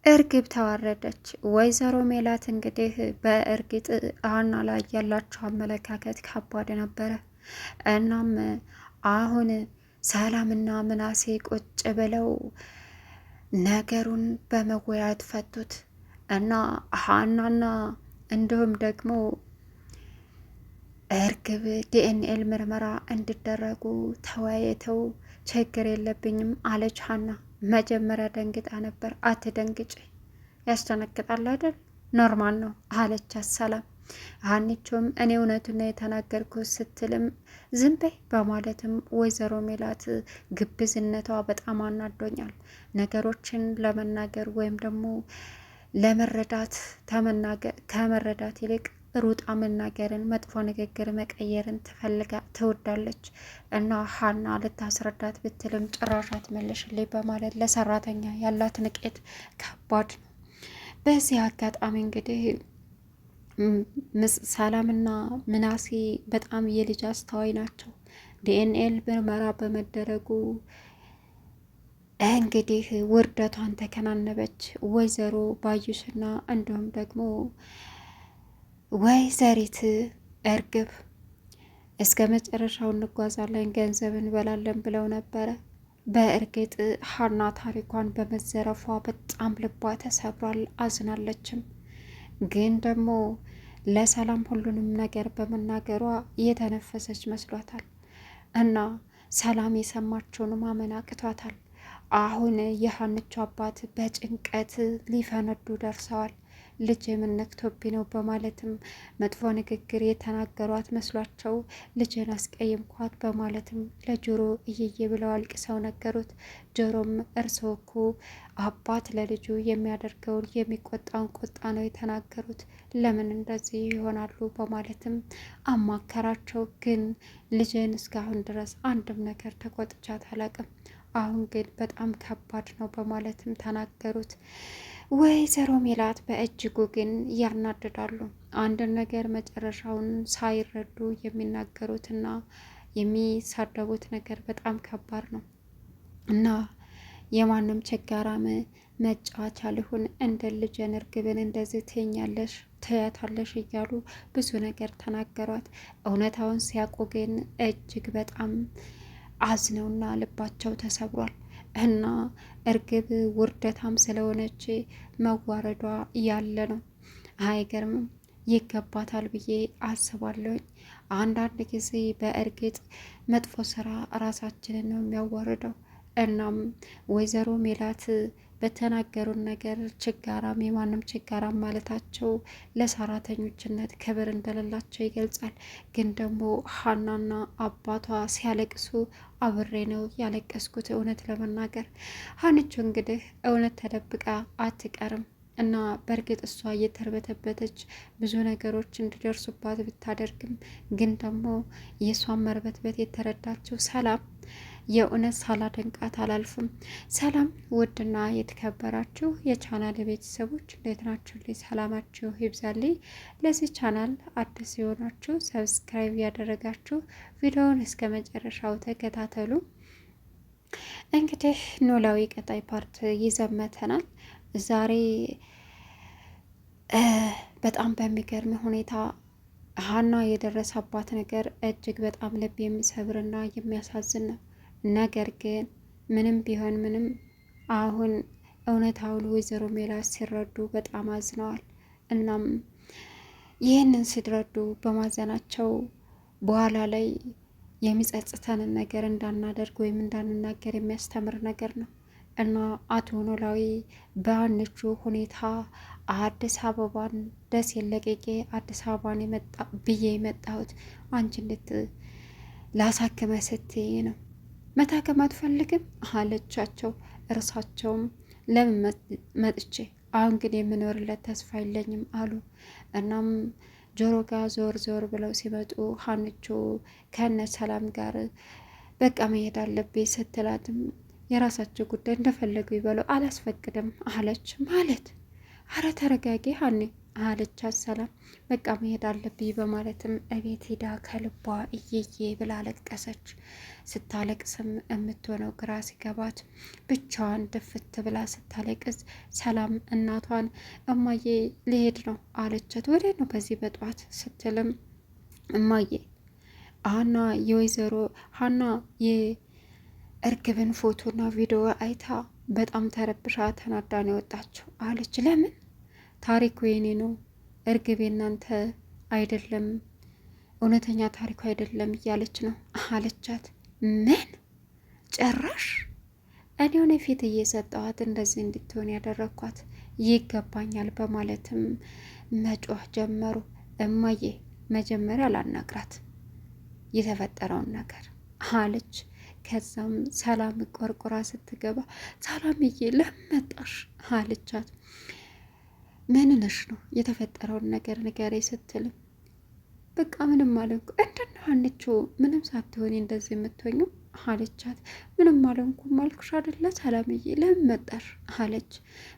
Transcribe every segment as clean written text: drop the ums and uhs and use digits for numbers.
እርግብ ተዋረደች። ወይዘሮ ሜላት እንግዲህ በእርግጥ ሀና ላይ ያላቸው አመለካከት ከባድ ነበረ። እናም አሁን ሰላምና ምናሴ ቁጭ ብለው ነገሩን በመወያየት ፈቱት እና ሀናና እንዲሁም ደግሞ እርግብ ዲኤንኤል ምርመራ እንዲደረጉ ተወያይተው ችግር የለብኝም አለች ሀና። መጀመሪያ ደንግጣ ነበር። አትደንግጭ፣ ያስደነግጣል አይደል? ኖርማል ነው አለቻት ሰላም። ሀኒቾም እኔ እውነቱን ነው የተናገርኩት ስትልም ዝም በይ በማለትም ወይዘሮ ሜላት ግብዝነቷ በጣም አናዶኛል። ነገሮችን ለመናገር ወይም ደግሞ ለመረዳት ከመረዳት ይልቅ ሩጣ መናገርን፣ መጥፎ ንግግር መቀየርን ትወዳለች እና ሀና ልታስረዳት ብትልም ጭራሽ አትመልሽልኝ በማለት ለሰራተኛ ያላት ንቄት ከባድ ነው። በዚህ አጋጣሚ እንግዲህ ሰላምና ምናሴ በጣም የልጅ አስተዋይ ናቸው። ዲኤንኤል ምርመራ በመደረጉ እንግዲህ ውርደቷን ተከናነበች ወይዘሮ ባዩሽና እንዲሁም ደግሞ ወይዘሪት እርግብ እስከ መጨረሻው እንጓዛለን፣ ገንዘብ እንበላለን ብለው ነበረ። በእርግጥ ሀና ታሪኳን በመዘረፏ በጣም ልቧ ተሰብሯል፣ አዝናለችም። ግን ደግሞ ለሰላም ሁሉንም ነገር በመናገሯ እየተነፈሰች መስሏታል እና ሰላም የሰማችውን ማመን አቅቷታል። አሁን የሀንቹ አባት በጭንቀት ሊፈነዱ ደርሰዋል። ልጅ የምነክቶብኝ ነው በማለትም መጥፎ ንግግር የተናገሯት መስሏቸው ልጅን አስቀይምኳት በማለትም ለጆሮ እየየ ብለው አልቅሰው ነገሩት። ጆሮም እርስዎ እኮ አባት ለልጁ የሚያደርገውን የሚቆጣውን ቁጣ ነው የተናገሩት፣ ለምን እንደዚህ ይሆናሉ በማለትም አማከራቸው። ግን ልጅን እስካሁን ድረስ አንድም ነገር ተቆጥቻት አላቅም፣ አሁን ግን በጣም ከባድ ነው በማለትም ተናገሩት። ወይዘሮ ሜላት በእጅጉ ግን ያናድዳሉ። አንድን ነገር መጨረሻውን ሳይረዱ የሚናገሩትና የሚሳደቡት ነገር በጣም ከባድ ነው እና የማንም ችጋራም መጫወቻ ልሁን እንደ ልጅን እርግብን እንደዚህ ትኛለሽ ትያታለሽ እያሉ ብዙ ነገር ተናገሯት። እውነታውን ሲያውቁ ግን እጅግ በጣም አዝነውና ልባቸው ተሰብሯል። እና እርግብ ውርደታም ስለሆነች መዋረዷ ያለ ነው። አይገርምም? ይገባታል ብዬ አስባለሁኝ። አንዳንድ ጊዜ በእርግጥ መጥፎ ስራ ራሳችንን ነው የሚያዋርደው። እናም ወይዘሮ ሜላት በተናገሩን ነገር ችጋራም የማንም ችጋራም ማለታቸው ለሰራተኞችነት ክብር እንደሌላቸው ይገልጻል። ግን ደግሞ ሀናና አባቷ ሲያለቅሱ አብሬ ነው ያለቀስኩት። እውነት ለመናገር ሀንቹ እንግዲህ እውነት ተደብቃ አትቀርም እና በእርግጥ እሷ እየተርበተበተች ብዙ ነገሮች እንዲደርሱባት ብታደርግም ግን ደግሞ የእሷን መርበትበት የተረዳችው ሰላም የእውነት ሳላደንቃት አላልፍም። ሰላም ውድና የተከበራችሁ የቻናል ቤተሰቦች እንዴት ናችሁ? ሰላማችሁ ይብዛልኝ። ለዚህ ቻናል አዲስ የሆናችሁ ሰብስክራይብ ያደረጋችሁ ቪዲዮውን እስከ መጨረሻው ተከታተሉ። እንግዲህ ኖላዊ ቀጣይ ፓርት ይዘመተናል። ዛሬ በጣም በሚገርም ሁኔታ ሀና የደረሰባት ነገር እጅግ በጣም ልብ የሚሰብርና የሚያሳዝን ነው። ነገር ግን ምንም ቢሆን ምንም አሁን እውነታውን ወይዘሮ ሜላት ሲረዱ በጣም አዝነዋል። እናም ይህንን ሲረዱ በማዘናቸው በኋላ ላይ የሚጸጽተንን ነገር እንዳናደርግ ወይም እንዳንናገር የሚያስተምር ነገር ነው እና አቶ ኖላዊ በሀንቹ ሁኔታ አዲስ አበባን ደስ የለቀቄ አዲስ አበባን ብዬ የመጣሁት አንቺ እንዴት ላሳክመ ስትይ ነው፣ መታከም አትፈልግም አለቻቸው። እርሳቸውም ለምን መጥቼ አሁን ግን የምኖርለት ተስፋ የለኝም አሉ። እናም ጆሮ ጋር ዞር ዞር ብለው ሲመጡ ሀንቹ ከነ ሰላም ጋር በቃ መሄድ አለብኝ ስትላትም የራሳቸው ጉዳይ እንደፈለጉ ይበሉ አላስፈቅድም አለች። ማለት አረ ተረጋጊ ሀኒ አለቻት ሰላም። በቃ መሄድ አለብኝ በማለትም እቤት ሄዳ ከልቧ እየዬ ብላ ለቀሰች። ስታለቅስም የምትሆነው ግራ ሲገባት ብቻዋን ድፍት ብላ ስታለቅስ ሰላም እናቷን እማዬ ሊሄድ ነው አለቻት። ወዴት ነው በዚህ በጧት ስትልም እማዬ ሀና የወይዘሮ ሀና የእርግብን ፎቶና ቪዲዮ አይታ በጣም ተረብሻ ተናዳን የወጣችው አለች። ለምን ታሪኩ የኔ ነው እርግብ እናንተ አይደለም እውነተኛ ታሪኩ አይደለም እያለች ነው አለቻት። ምን ጭራሽ እኔ ሆነ ፊት እየሰጠዋት እንደዚህ እንድትሆን ያደረግኳት ይገባኛል በማለትም መጮህ ጀመሩ። እማዬ መጀመሪያ ላናግራት የተፈጠረውን ነገር አለች። ከዛም ሰላም ቆርቆራ ስትገባ ሰላምዬ ለመጣሽ አለቻት። ምን ነሽ ነው የተፈጠረውን ነገር ንገሬ ስትልም በቃ ምንም አለንኩ እንደና ሀንቾ ምንም ሳትሆኒ እንደዚህ የምትሆኙ አለቻት። ምንም አለንኩም አልኩሽ አይደለ ሰላምዬ ለምን መጣሽ አለች።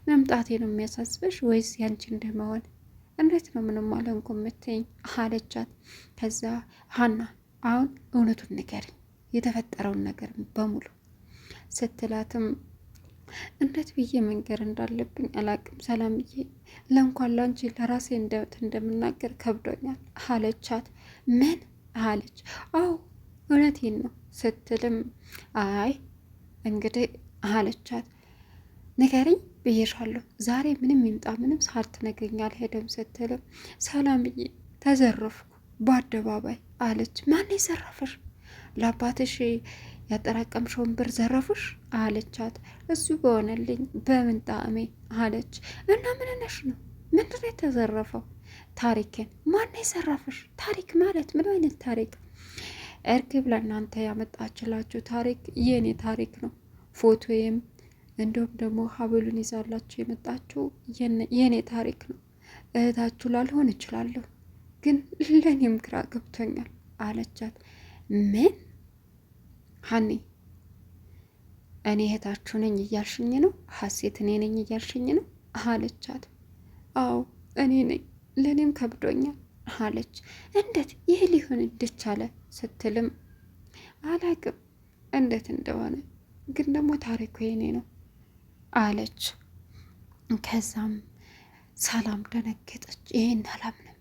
መምጣቴ ነው የሚያሳስበሽ ወይስ ያንቺ እንደመሆን እንዴት ነው ምንም አለንኩ የምትይኝ አለቻት። ከዛ ሀና አሁን እውነቱን ንገሪኝ የተፈጠረውን ነገር በሙሉ ስትላትም እንዴት ብዬ መንገር እንዳለብኝ አላቅም ሰላምዬ፣ ለእንኳን ላንቺ ለራሴ እንደምናገር ከብዶኛል አለቻት። ምን አለች? አዎ እውነቴን ነው ስትልም አይ እንግዲህ አለቻት። ንገሪኝ ብዬሻለሁ ዛሬ ምንም ይምጣ ምንም ሳትነግሪኝ አልሄድም ስትልም ሰላምዬ ተዘረፍኩ በአደባባይ አለች። ማን የዘረፈሽ? ለአባትሽ ያጠራቀምሽውን ብር ዘረፉሽ አለቻት። እሱ በሆነልኝ በምን ጣዕሜ አለች። እና ምን ነሽ ነው ምንድን ነው የተዘረፈው? ታሪክን ማን የዘረፈሽ? ታሪክ ማለት ምን አይነት ታሪክ? እርግብ ለእናንተ ያመጣችላችሁ ታሪክ የኔ ታሪክ ነው። ፎቶዬም እንዲሁም ደግሞ ሀብሉን ይዛላችሁ የመጣችሁ የኔ ታሪክ ነው። እህታችሁ ላልሆን እችላለሁ ግን ለእኔም ግራ ገብቶኛል አለቻት። ምን ሀኒ እኔ እህታችሁ ነኝ እያልሽኝ ነው? ሀሴት እኔ ነኝ እያልሽኝ ነው አለቻት። አዎ እኔ ነኝ ለእኔም ከብዶኛል አለች። እንዴት ይህ ሊሆን እንድቻለ ስትልም አላቅም እንዴት እንደሆነ ግን ደግሞ ታሪኩ የኔ ነው አለች። ከዛም ሰላም ደነገጠች። ይሄን አላምንም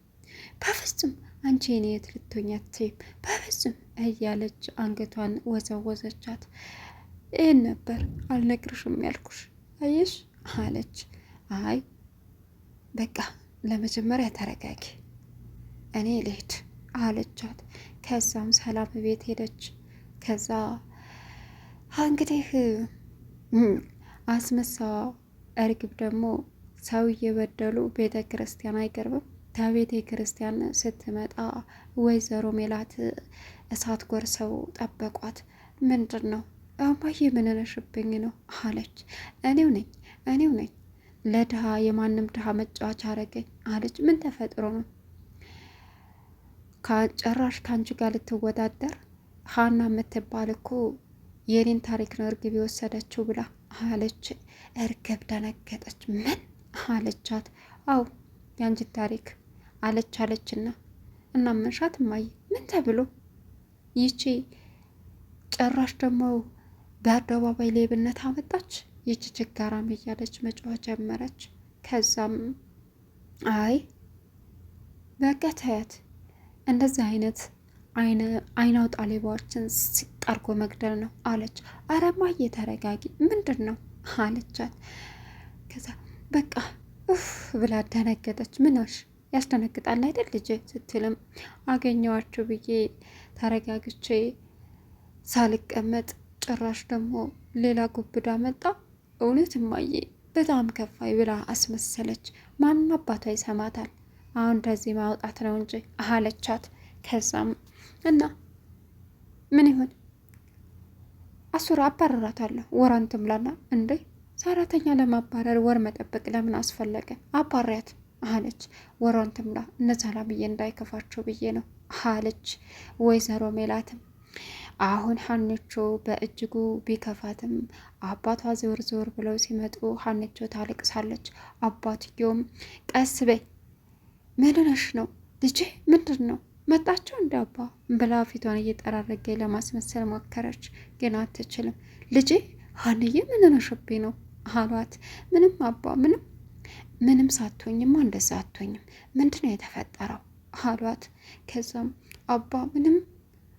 በፍጹም አንቺ የኔ የት ልትሆኝ አትይም በፍጹም እያለች አንገቷን ወዘወዘቻት። ይህን ነበር አልነግርሽም ያልኩሽ አየሽ አለች። አይ በቃ ለመጀመሪያ ተረጋጊ እኔ ልሂድ አለቻት። ከዛም ሰላም ቤት ሄደች። ከዛ እንግዲህ አስመሳ እርግብ ደግሞ ሰው እየበደሉ ቤተ ክርስቲያን አይቀርብም። ከቤተ ክርስቲያን ስትመጣ ወይዘሮ ሜላት እሳት ጎርሰው ጠበቋት። ምንድን ነው እማዬ ምን ነሽብኝ ነው አለች። እኔው ነኝ ለድሃ የማንም ድሃ መጫወቻ አረገኝ አለች። ምን ተፈጥሮ ነው? ጭራሽ ከአንቺ ጋር ልትወዳደር ሀና የምትባል እኮ የኔን ታሪክ ነው እርግብ የወሰደችው ብላ አለች። እርግብ ደነገጠች። ምን አለቻት? አው የአንቺን ታሪክ አለችና እናመንሻት እማዬ ምን ተብሎ ይቺ ጭራሽ ደግሞ በአደባባይ ሌብነት አመጣች ይቺ ችጋራም እያለች መጫወት ጀመረች። ከዛም አይ በቃ ተያት እንደዚህ አይነት አይን አውጣ ሌባዎችን ሲጣርጎ መግደል ነው አለች። አረ እማዬ ተረጋጊ ምንድን ነው አለቻት። ከዛ በቃ ብላ ደነገጠች። ምንሽ ያስደነግጣል አይደል ልጅ ስትልም አገኘዋችሁ ብዬ ተረጋግቼ ሳልቀመጥ ጭራሽ ደግሞ ሌላ ጉብዳ መጣ። እውነት እማዬ በጣም ከፋይ ብላ አስመሰለች። ማንም አባቷ ይሰማታል። አሁን እንደዚህ ማውጣት ነው እንጂ አለቻት። ከዛም እና ምን ይሁን አሱራ አባረራታለሁ ወራን ትምላና እንዴ ሰራተኛ ለማባረር ወር መጠበቅ ለምን አስፈለገ? አባሪያት አለች። ወራን ትምላ እነ ሰላምዬ እንዳይከፋቸው ብዬ ነው አለች ወይዘሮ ሜላትም። አሁን ሀንቾ በእጅጉ ቢከፋትም አባቷ ዞር ብለው ሲመጡ ሀንቾ ታለቅሳለች። አባትየውም ቀስ በይ ምን ሆነሽ ነው ልጄ? ምንድን ነው መጣችሁ እንደ አባ ብላ ፊቷን እየጠራረገ ለማስመሰል ሞከረች፣ ግን አትችልም። ልጄ ሀንዬ ምን ሆነሽብኝ ነው አሏት። ምንም አባ ምንም ሳትሆኝማ እንደዛ አትሆኝም። ምንድን ነው የተፈጠረው አሏት። ከዛም አባ ምንም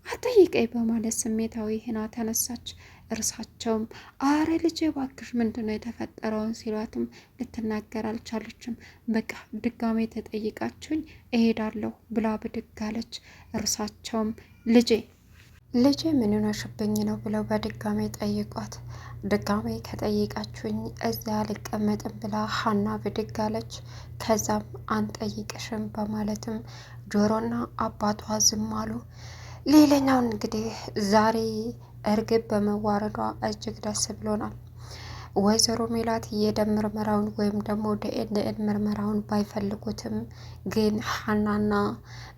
አጠይቀኝ በማለት ስሜታዊ ሆና ተነሳች። እርሳቸውም አረ ልጄ እባክሽ ምንድን ነው የተፈጠረውን ሲሏትም ልትናገር አልቻለችም። በቃ ድጋሜ ተጠይቃችሁኝ እሄዳለሁ ብላ ብድግ አለች። እርሳቸውም ልጄ ምን ሆነሽብኝ ነው ብለው በድጋሜ ጠይቋት። ድጋሜ ከጠይቃችሁኝ እዚያ አልቀመጥም ብላ ሀና ብድግ አለች። ከዛም አንጠይቅሽም በማለትም ጆሮና አባቷ ዝም አሉ። ሌላኛውን እንግዲህ ዛሬ እርግብ በመዋረዷ እጅግ ደስ ብሎናል። ወይዘሮ ሜላት የደም ምርመራውን ወይም ደግሞ ዲኤንኤ ምርመራውን ባይፈልጉትም ግን ሀናና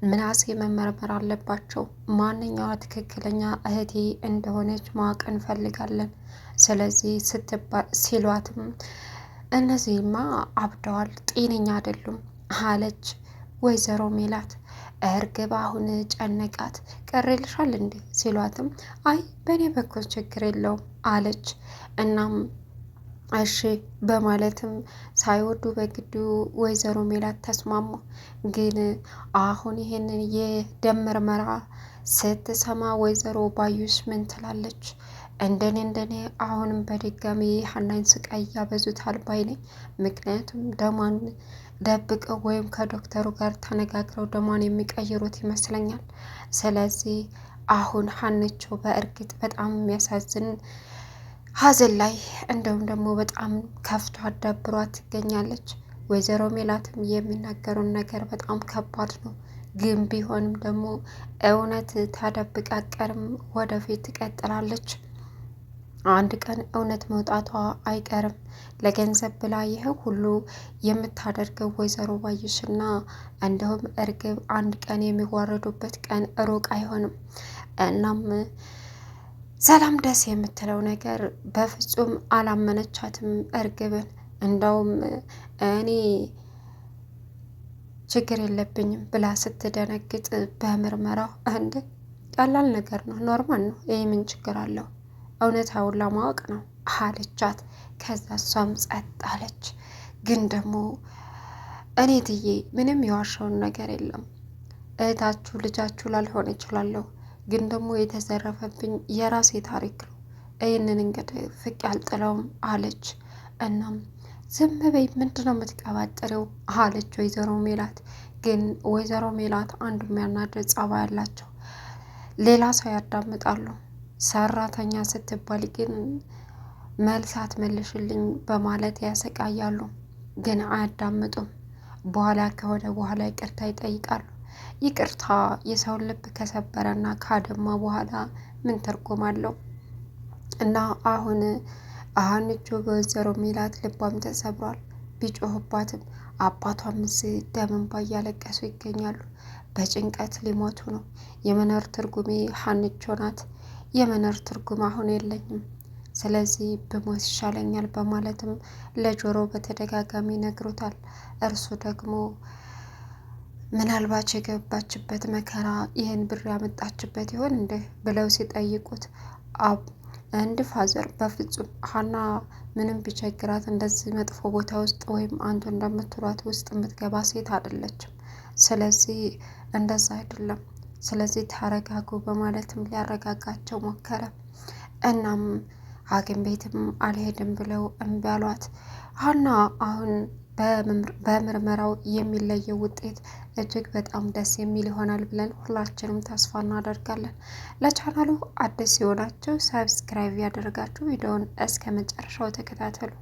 ምናሴ መመርመር አለባቸው። ማንኛዋ ትክክለኛ እህቴ እንደሆነች ማወቅ እንፈልጋለን። ስለዚህ ሲሏትም እነዚህማ አብደዋል፣ ጤነኛ አይደሉም አለች ወይዘሮ ሜላት። እርግብ አሁን ጨነቃት። ቀሬልሻል እንዴ ሲሏትም አይ በእኔ በኩል ችግር የለውም አለች። እናም እሺ በማለትም ሳይወዱ በግዱ ወይዘሮ ሜላት ተስማሙ። ግን አሁን ይሄንን የደም ምርመራ ስትሰማ ወይዘሮ ባዩሽ ምን ትላለች? እንደኔ አሁንም በድጋሚ ሀናን ስቃይ ያበዙታል ባይ ነኝ። ምክንያቱም ደሟን ደብቀው ወይም ከዶክተሩ ጋር ተነጋግረው ደሟን የሚቀይሩት ይመስለኛል። ስለዚህ አሁን ሀንቾ በእርግጥ በጣም የሚያሳዝን ሀዘን ላይ እንዲሁም ደግሞ በጣም ከፍቶ አዳብሯት ትገኛለች። ወይዘሮ ሜላትም የሚናገሩን ነገር በጣም ከባድ ነው። ግን ቢሆንም ደግሞ እውነት ታደብቅ አቀርም ወደፊት ትቀጥላለች። አንድ ቀን እውነት መውጣቷ አይቀርም። ለገንዘብ ብላ ይኸው ሁሉ የምታደርገው ወይዘሮ ባዩሽና እንዲሁም እርግብ አንድ ቀን የሚዋረዱበት ቀን ሩቅ አይሆንም። እናም ሰላም ደስ የምትለው ነገር በፍጹም አላመነቻትም እርግብን። እንደውም እኔ ችግር የለብኝም ብላ ስትደነግጥ በምርመራው እንደ ቀላል ነገር ነው፣ ኖርማል ነው፣ ይህ ምን ችግር አለው? እውነታውን ለማወቅ ነው አለቻት። ከዛ እሷም ጸጥ አለች። ግን ደግሞ እኔ ትዬ ምንም የዋሻውን ነገር የለም፣ እህታችሁ ልጃችሁ ላልሆን እችላለሁ፣ ግን ደግሞ የተዘረፈብኝ የራሴ ታሪክ ነው። ይህንን እንግዲህ ፍቅ ያልጥለውም አለች። እናም ዝም በይ ምንድነው የምትቀባጥሪው አለች ወይዘሮ ሜላት። ግን ወይዘሮ ሜላት አንዱ የሚያናድድ ጸባይ ያላቸው ሌላ ሰው ያዳምጣሉ። ሰራተኛ ስትባል ግን መልሳት መልሽልኝ በማለት ያሰቃያሉ። ግን አያዳምጡም። በኋላ ከወደ በኋላ ይቅርታ ይጠይቃሉ። ይቅርታ የሰውን ልብ ከሰበረና ካደማ በኋላ ምን ትርጉም አለው? እና አሁን ሀኒቾ በወይዘሮ ሜላት ልቧም ተሰብሯል። ቢጮህባትም አባቷም እዚህ ደም እንባ እያለቀሱ ይገኛሉ። በጭንቀት ሊሞቱ ነው። የመኖር ትርጉሜ ሀኒቾ ናት። የመኖር ትርጉም አሁን የለኝም። ስለዚህ ብሞት ይሻለኛል በማለትም ለጆሮ በተደጋጋሚ ነግሮታል። እርሱ ደግሞ ምናልባት የገባችበት መከራ ይህን ብር ያመጣችበት ይሆን እንደ ብለው ሲጠይቁት እንድ ፋዘር በፍጹም ሀና ምንም ቢቸግራት እንደዚህ መጥፎ ቦታ ውስጥ ወይም አንቱ እንደምትሏት ውስጥ የምትገባ ሴት አይደለችም። ስለዚህ እንደዛ አይደለም። ስለዚህ ተረጋጉ በማለትም ሊያረጋጋቸው ሞከረ። እናም ሐኪም ቤትም አልሄድም ብለው እምቢ አሏት። ሀና አሁን በምርመራው የሚለየው ውጤት እጅግ በጣም ደስ የሚል ይሆናል ብለን ሁላችንም ተስፋ እናደርጋለን። ለቻናሉ አዲስ ሲሆናችሁ ሰብስክራይብ ያደረጋችሁ ቪዲዮውን እስከ መጨረሻው ተከታተሉ።